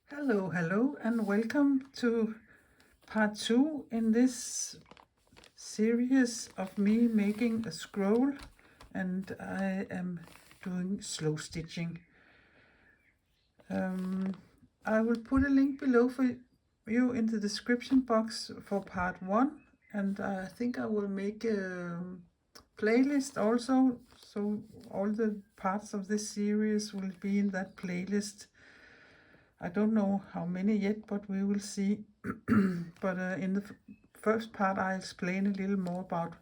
Hello, and welcome to part 2 in this series of me making a scroll, and I am doing slow stitching. I will put a link below for you in the description box for part 1, and I think I will make a playlist also, so all the parts of this series will be in that playlist. I don't know how many yet, but we will see. But in the first part, I explain a little more about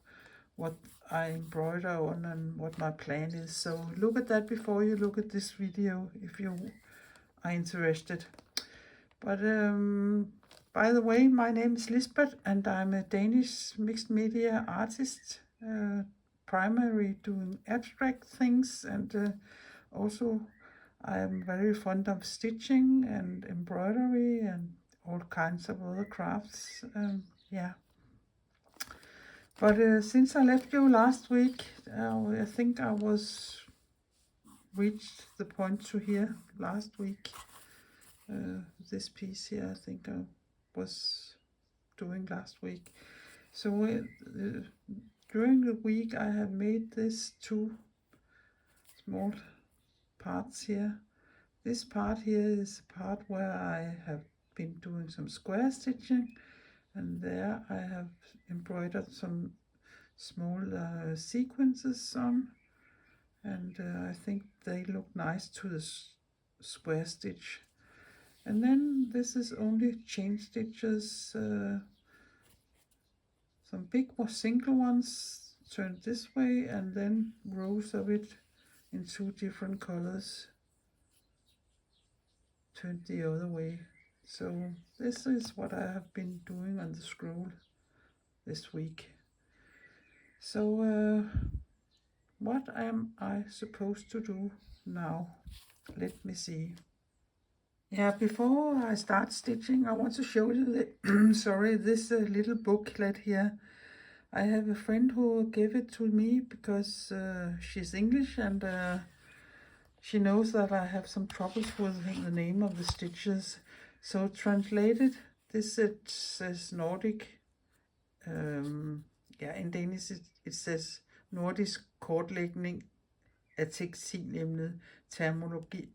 what I embroider on and what my plan is. So look at that before you look at this video if you are interested. But by the way, my name is Lisbeth and I'm a Danish mixed media artist, primarily doing abstract things, and also I am very fond of stitching and embroidery and all kinds of other crafts. Yeah. But since I left you last week, I think I was reached the point to here last week. This piece here, I think I was doing last week. So during the week, I have made this 2 small parts here. This part here is a part where I have been doing some square stitching, and there I have embroidered some small sequences on, and I think they look nice to the square stitch. And then this is only chain stitches, some big single ones turned this way, and then rows of it in 2 different colors turned the other way. So this is what I have been doing on the scroll this week. So what am I supposed to do now? Let me see. Yeah, before I start stitching, I want to show you the this little booklet here. I have a friend who gave it to me because she's English, and she knows that I have some troubles with the name of the stitches. So translated, this it says Nordic. In Danish it says Nordisk kortlægning af tekstilemnet, terminologi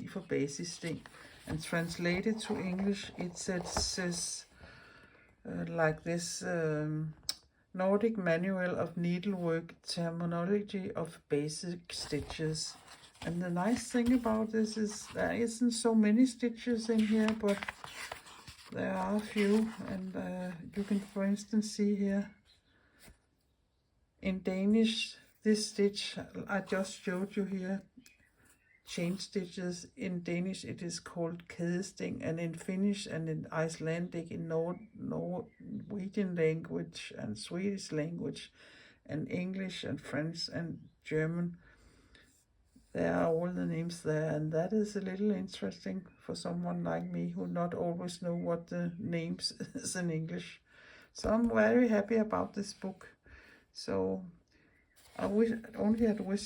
for basissting. And translated to English it says like this, Nordic Manual of Needlework, Terminology of Basic Stitches. And the nice thing about this is there isn't so many stitches in here, but there are a few, and you can for instance see here in Danish this stitch I just showed you here, chain stitches. In Danish it is called kædesting, and in Finnish and in Icelandic, in Norwegian language and Swedish language and English and French and German, there are all the names there, and that is a little interesting for someone like me who not always know what the names is in English. So I'm very happy about this book. So I wish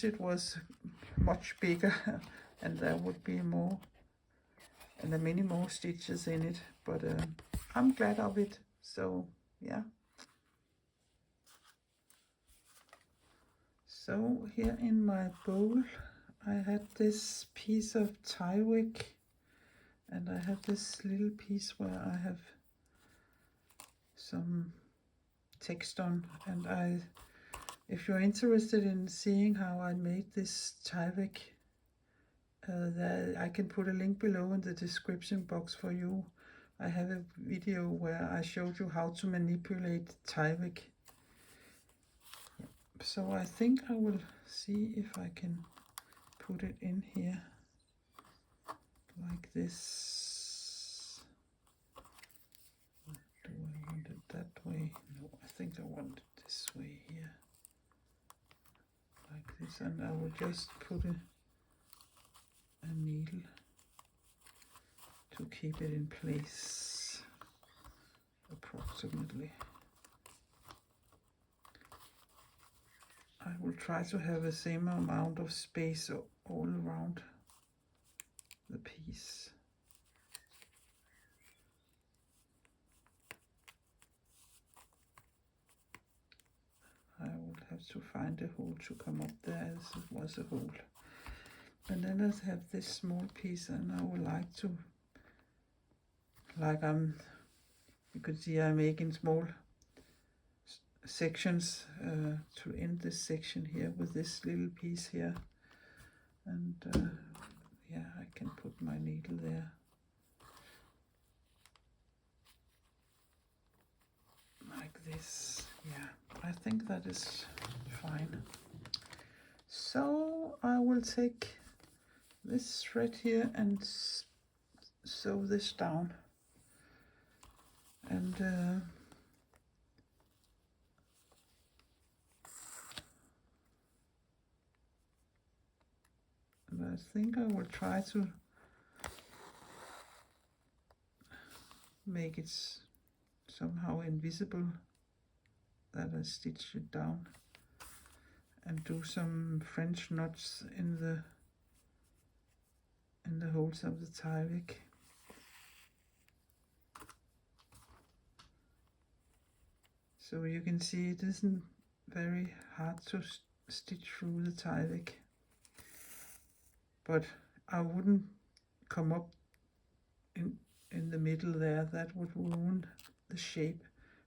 it was much bigger and there would be more and many more stitches in it, but I'm glad of it. So yeah. So here in my bowl I had this piece of Tyvek, and I have this little piece where I have some text on, and if you're interested in seeing how I made this Tyvek, I can put a link below in the description box for you. I have a video where I showed you how to manipulate Tyvek. So I think I will see if I can put it in here like this. Do I want it that way? No, I think I want it this way here. Like this, and I will just put a needle to keep it in place, approximately. I will try to have the same amount of space all around the piece. to find a hole to come up there as it was a hole. And then I have this small piece, and I would like to, you could see I'm making small sections to end this section here with this little piece here. And yeah, I can put my needle there. Like this. Yeah, I think that is fine. So I will take this thread here and sew this down. And I think I will try to make it somehow invisible that I stitch it down, and do some French knots in the holes of the Tyvek. So you can see it isn't very hard to stitch through the Tyvek, but I wouldn't come up in the middle there. That would ruin the shape.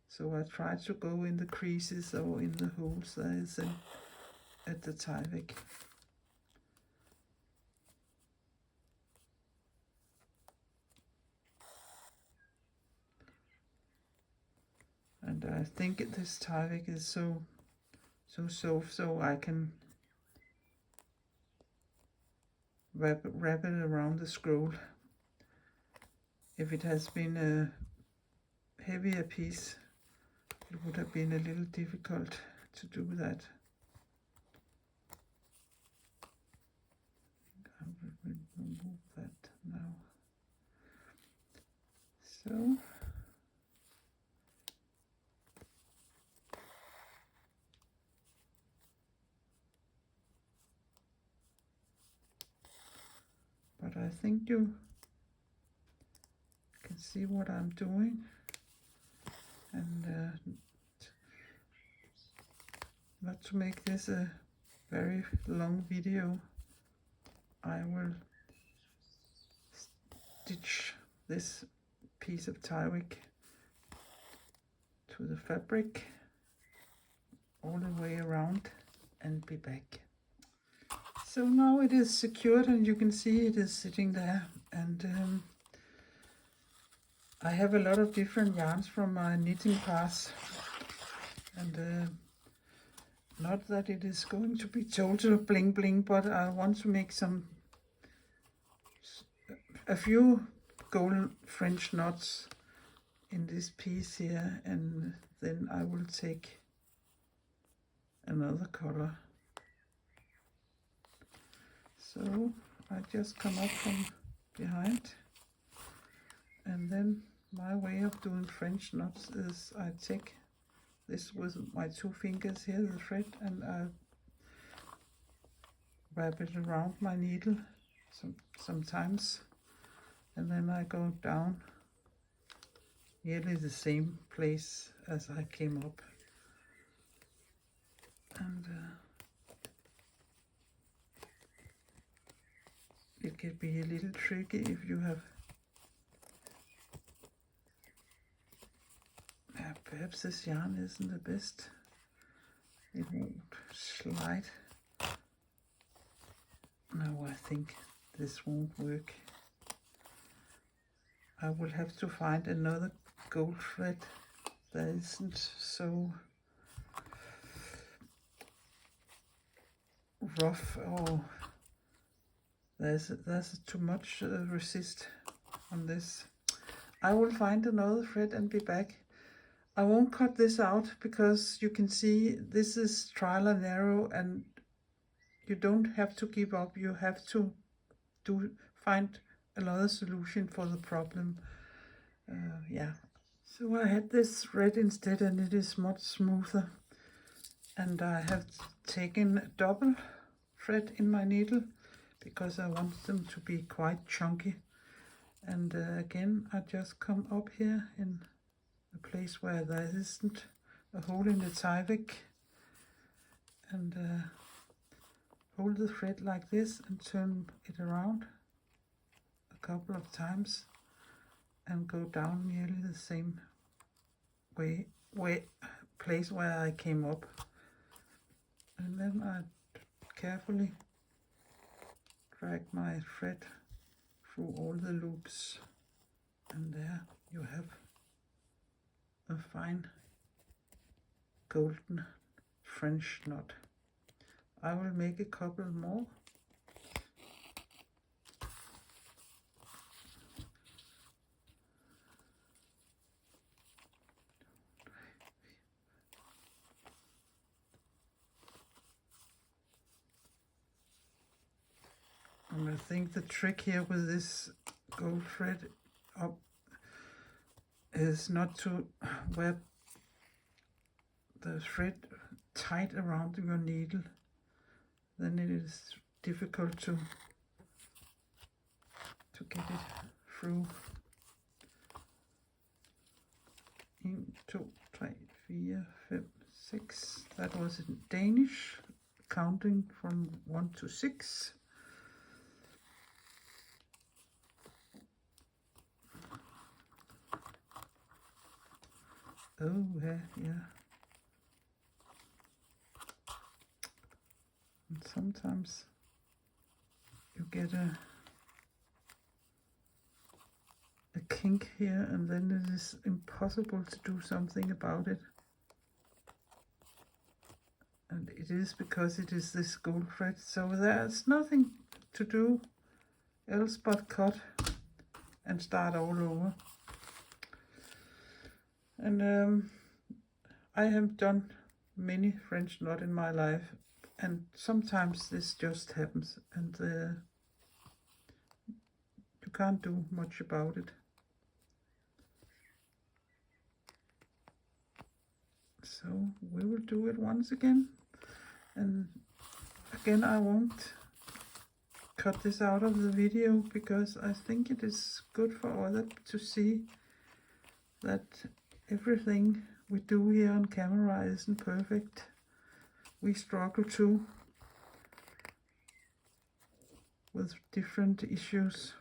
So I try to go in the creases or in the holes there is at the Tyvek. And I think this Tyvek is so soft, so I can wrap it around the scroll. If it has been a heavier piece, it would have been a little difficult to do that. I will remove that now. So but I think you can see what I'm doing, and not to make this a very long video, I will stitch this piece of Tyvek to the fabric all the way around and be back. So now it is secured, and you can see it is sitting there, and I have a lot of different yarns from my knitting class, and not that it is going to be total bling bling, but I want to make a few gold French knots in this piece here, and then I will take another color. So I just come up from behind, and then my way of doing French knots is I take this with my 2 fingers here, the thread, and I wrap it around my needle sometimes, and then I go down nearly the same place as I came up. And it can be a little tricky if you have perhaps this yarn isn't the best. It won't slide. No, I think this won't work. I will have to find another gold thread that isn't so rough, or there's too much resist on this. I will find another thread and be back. I won't cut this out because you can see this is trial and error, and you don't have to give up. You have to find another solution for the problem. Yeah. So I had this thread instead, and it is much smoother. And I have taken a double thread in my needle because I want them to be quite chunky. And again, I just come up here in a place where there isn't a hole in the Tyvek, and hold the thread like this and turn it around a couple of times and go down nearly the same place where I came up, and then I carefully drag my thread through all the loops, and there you have a fine golden French knot. I will make a couple more. And I think the trick here with this gold thread up is not to wear the thread tight around your needle. Then it is difficult to get it through. 1, 2, 3, 4, 5, 6. That was in Danish, counting from 1 to 6. Oh, yeah. And sometimes you get a kink here, and then it is impossible to do something about it. And it is because it is this gold thread, so there's nothing to do else but cut and start all over. And I have done many French knot in my life, and sometimes this just happens, and you can't do much about it. So we will do it once again, and again I won't cut this out of the video because I think it is good for others to see that everything we do here on camera isn't perfect. We struggle too with different issues,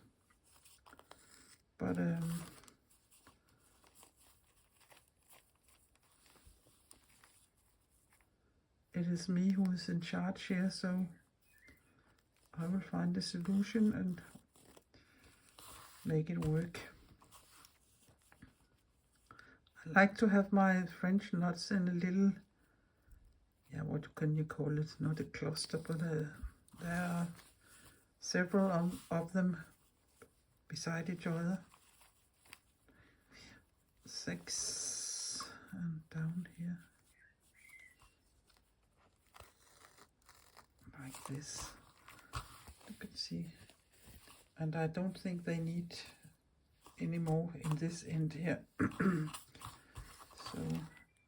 but it is me who is in charge here, so I will find a solution and make it work. I like to have my French knots in a little, what can you call it? Not a cluster, but there are several of them beside each other. 6 and down here. Like this. You can see. And I don't think they need any more in this end here. So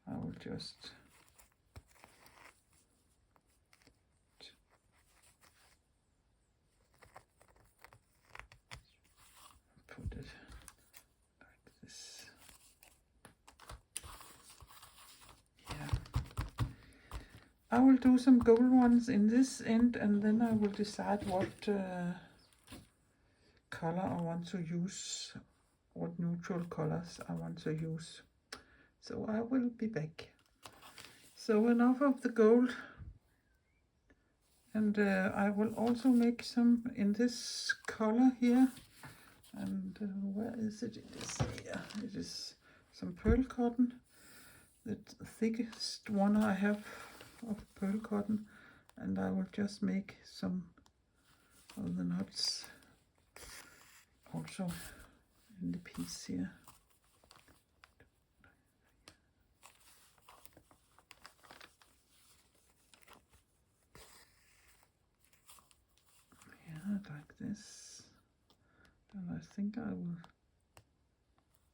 I will just put it like this. Yeah. I will do some gold ones in this end, and then I will decide what color I want to use, what neutral colors I want to use. So I will be back. So enough of the gold, and I will also make some in this color here. And where is it? It is here. It is some pearl cotton, the thickest one I have of pearl cotton, and I will just make some of the knots also in the piece here. Like this, and I think I will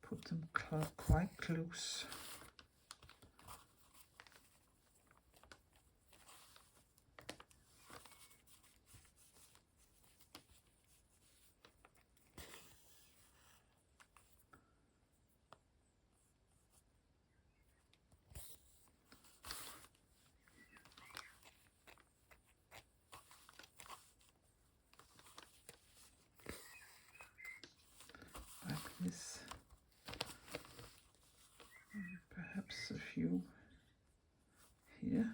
put them quite close. few here.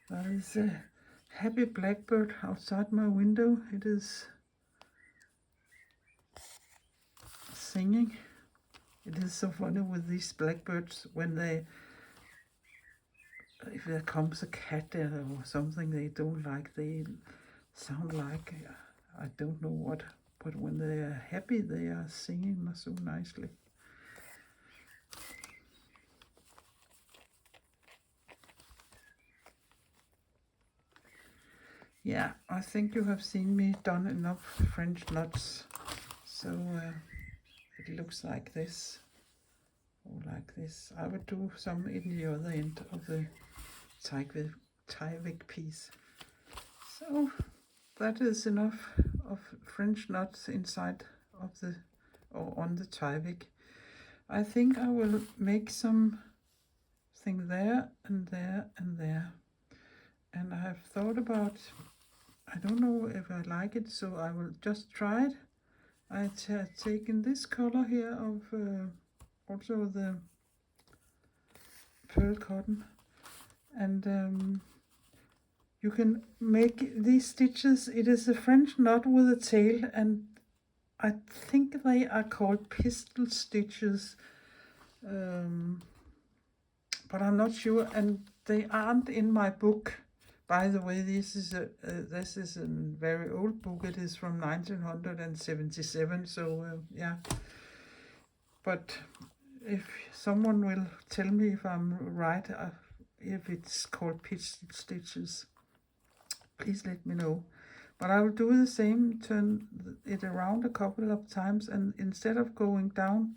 There is a happy blackbird outside my window. It is singing. It is so funny with these blackbirds when if there comes a cat or something they don't like, they sound like, I don't know what, but when they are happy, they are singing so nicely. Yeah, I think you have seen me done enough French knots, so it looks like this, or like this. I would do some in the other end of the Tyvek piece. So that is enough of French knots inside of the, or on the Tyvek. I think I will make some thing there and there and there. And I have thought about, I don't know if I like it, so I will just try it. I have taken this color here of also the pearl cotton, and you can make these stitches. It is a French knot with a tail, and I think they are called pistol stitches, but I'm not sure, and they aren't in my book. By the way, this is a very old book. It is from 1977. So yeah. But if someone will tell me if I'm right, if it's called pistol stitches, please let me know. But I will do the same, turn it around a couple of times, and instead of going down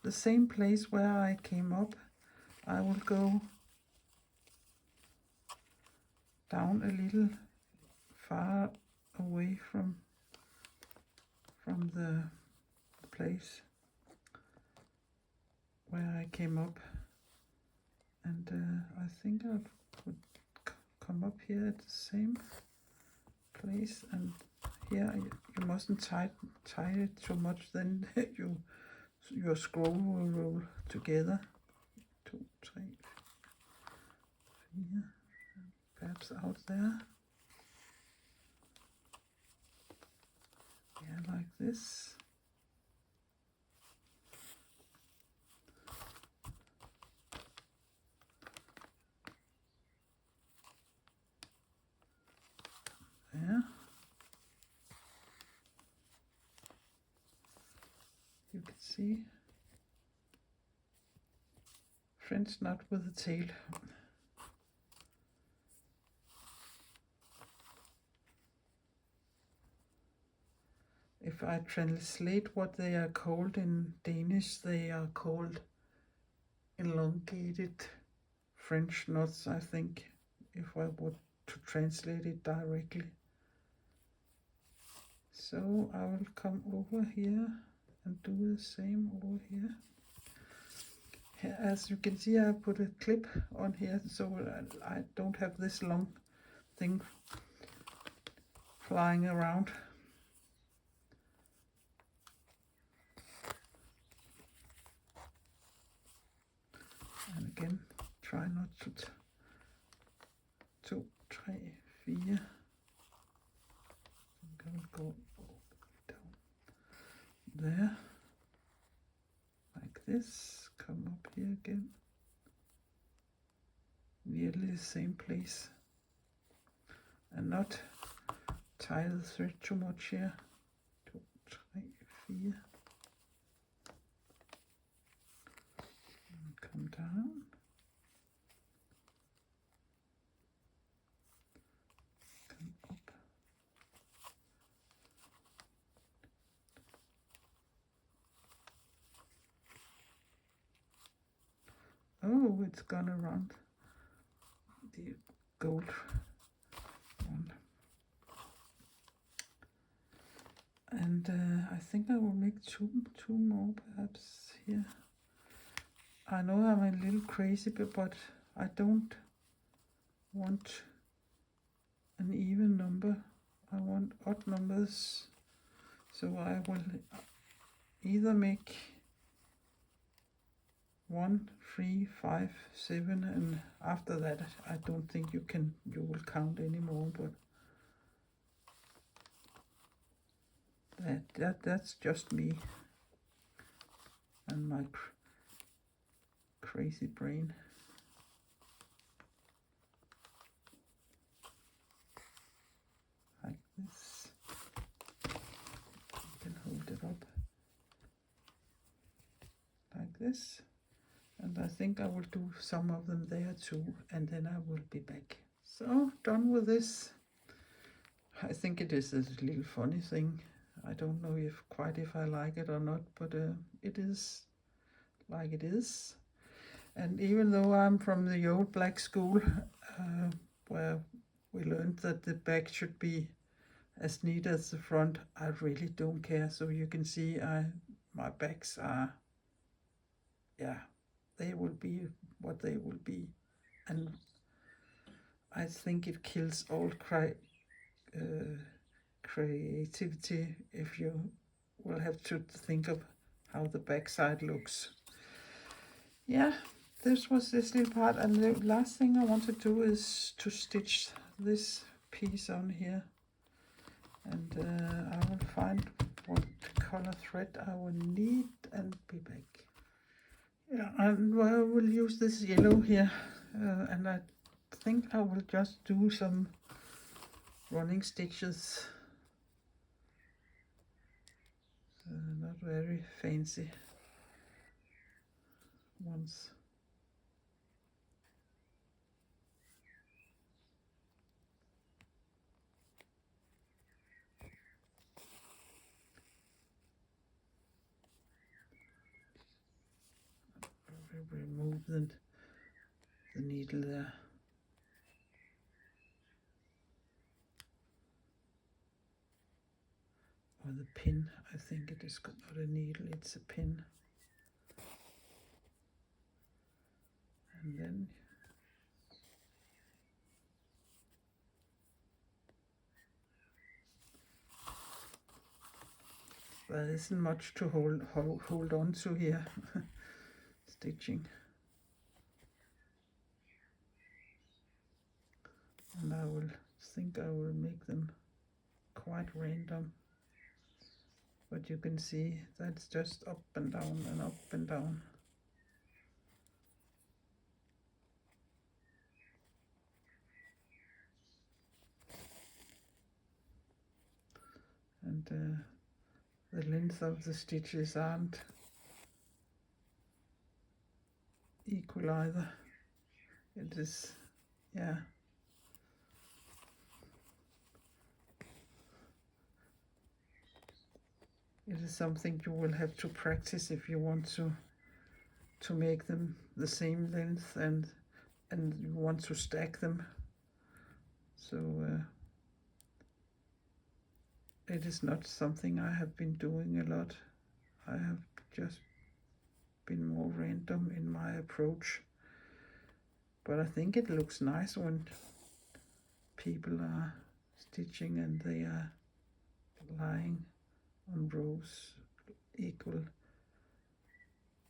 the same place where I came up, I will go down a little far away from the place where I came up, and I think I would come up here at the same place, and here you mustn't tie it too much, then your scroll will roll together. 2, 3, 4, perhaps out there. Yeah, like this. There. You can see French knot with a tail. If I translate what they are called in Danish, they are called elongated French knots, I think, if I were to translate it directly. So I will come over here and do the same over here. As you can see, I put a clip on here, so I don't have this long thing flying around. And again, try not to 2, 3, 4. I'm going to go down there, like this, come up here again, nearly the same place, and not tie the thread too much here. 2, 3, 4. And come down. Come up. Oh, it's gone around the gold one. And I think I will make two more perhaps here. I know I'm a little crazy, but I don't want an even number. I want odd numbers. So I will either make 1, 3, 5, 7, and after that I don't think you will count anymore, but that's just me and my crazy brain. Like this. You can hold it up like this. And I think I will do some of them there too, and then I will be back. So, done with this. I think it is a little funny thing. I don't know if I like it or not, but it is like it is. And even though I'm from the old black school, where we learned that the back should be as neat as the front, I really don't care. So you can see my backs are, yeah, they will be what they will be. And I think it kills all creativity if you will have to think of how the backside looks. Yeah, this was this little part, and the last thing I want to do is to stitch this piece on here, and I will find what color thread I will need and be back. Yeah, and I will use this yellow here, and I think I will just do some running stitches, not very fancy ones. Remove the needle there. Or the pin, I think it is not a needle, it's a pin. And then there isn't much to hold on to here. Stitching. And I will make them quite random. But you can see that's just up and down and up and down. And the length of the stitches aren't equal either. It is, yeah. It is something you will have to practice if you want to make them the same length, and you want to stack them. So it is not something I have been doing a lot. I have just been more random in my approach. But I think it looks nice when people are stitching and they are lying on rows equal,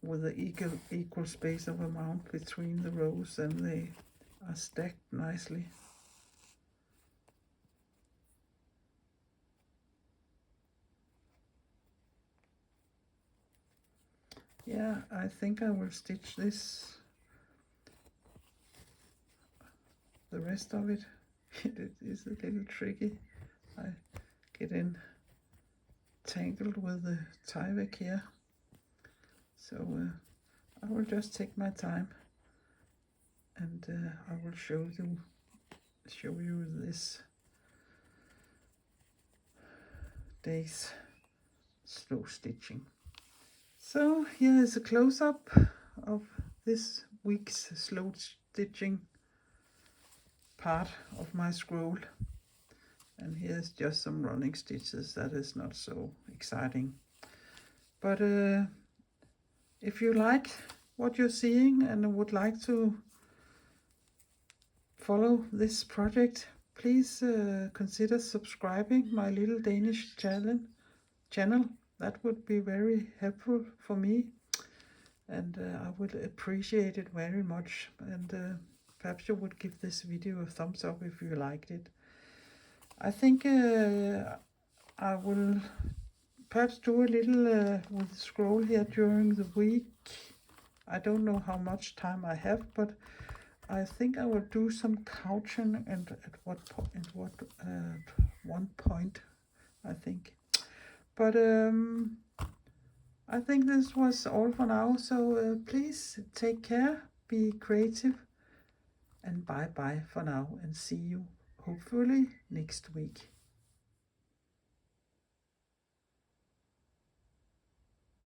with the equal space of amount between the rows, and they are stacked nicely. Yeah, I think I will stitch this, the rest of it. It is a little tricky. I get tangled with the Tyvek here, so I will just take my time, and I will show you this day's slow stitching. So here is a close-up of this week's slow stitching. part of my scroll. And here's just some running stitches. That is not so exciting. But if you like what you're seeing and would like to follow this project, please consider subscribing my little Danish channel. That would be very helpful for me, and I would appreciate it very much. And perhaps you would give this video a thumbs up if you liked it. I think I will perhaps do a little with the scroll here during the week. I don't know how much time I have, but I think I will do some couching and at one point, I think. But I think this was all for now. So please take care, be creative, and bye bye for now, and see you hopefully next week.